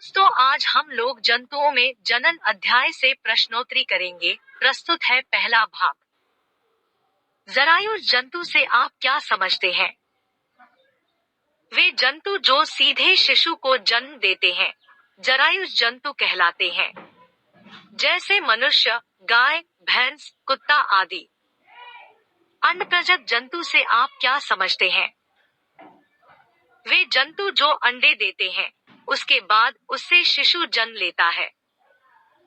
दोस्तों, आज हम लोग जंतुओं में जनन अध्याय से प्रश्नोत्तरी करेंगे। प्रस्तुत है पहला भाग। जरायुज जंतु से आप क्या समझते हैं? वे जंतु जो सीधे शिशु को जन्म देते हैं जरायुज जंतु कहलाते हैं, जैसे मनुष्य, गाय, भैंस, कुत्ता आदि। अंडप्रजक जंतु से आप क्या समझते हैं? वे जंतु जो अंडे देते हैं, उसके बाद उससे शिशु जन्म लेता है,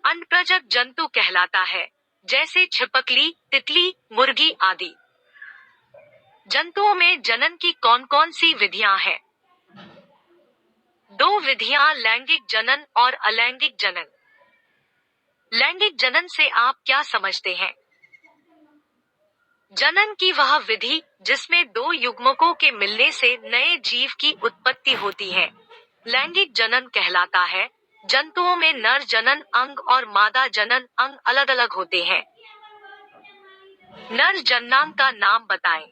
अंडप्रजक जंतु कहलाता है, जैसे छिपकली, तितली, मुर्गी आदि। जंतुओं में जनन की कौन कौन सी विधियां हैं? दो विधियां, लैंगिक जनन और अलैंगिक जनन। लैंगिक जनन से आप क्या समझते हैं? जनन की वह विधि जिसमें दो युग्मकों के मिलने से नए जीव की उत्पत्ति होती है, लैंगिक जनन कहलाता है। जंतुओं में नर जनन अंग और मादा जनन अंग अलग अलग होते हैं। नर जननांग का नाम बताएं।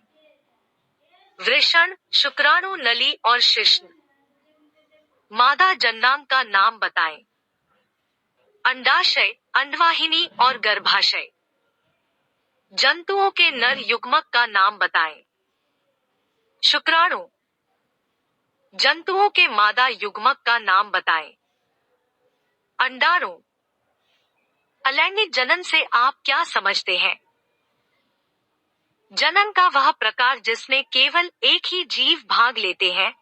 वृषण, शुक्राणु नली और शिश्न। मादा जननांग का नाम बताएं। अंडाशय, अंडवाहिनी और गर्भाशय। जंतुओं के नर युग्मक का नाम बताएं। शुक्राणु। जंतुओं के मादा युग्मक का नाम बताएं। अंडाणु। अलैंगिक जनन से आप क्या समझते हैं? जनन का वह प्रकार जिसमें केवल एक ही जीव भाग लेते हैं,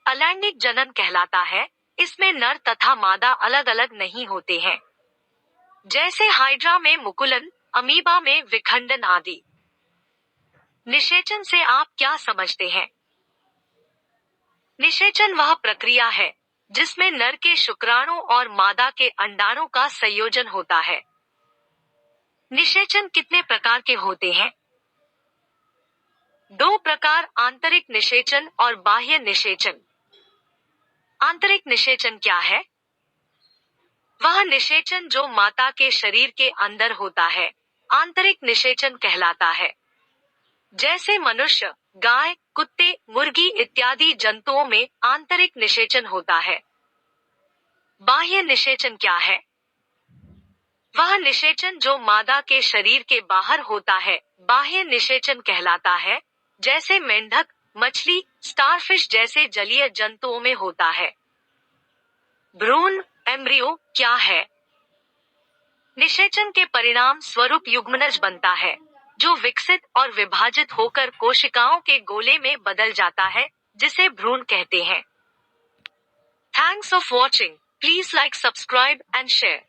अलैंगिक जनन कहलाता है। इसमें नर तथा मादा अलग अलग नहीं होते हैं, जैसे हाइड्रा में मुकुलन, अमीबा में विखंडन आदि। निषेचन से आप क्या समझते हैं? निषेचन वह प्रक्रिया है जिसमें नर के शुक्राणु और मादा के अंडाणु का संयोजन होता है। निषेचन कितने प्रकार के होते हैं? दो प्रकार, आंतरिक निषेचन और बाह्य निषेचन। आंतरिक निषेचन क्या है? वह निषेचन जो माता के शरीर के अंदर होता है, आंतरिक निषेचन कहलाता है। जैसे मनुष्य, गाय, कुत्ते, मुर्गी इत्यादि जंतुओं में आंतरिक निषेचन होता है। बाह्य निषेचन क्या है? वह निषेचन जो मादा के शरीर के बाहर होता है, बाह्य निषेचन कहलाता है। जैसे मेंढक, मछली, स्टारफिश जैसे जलीय जंतुओं में होता है। भ्रूण, एम्ब्रियो क्या है? निषेचन के परिणाम स्वरूप युग्मनज बनता है, जो विकसित और विभाजित होकर कोशिकाओं के गोले में बदल जाता है, जिसे भ्रूण कहते हैं। Thanks of watching. Please like, subscribe and share.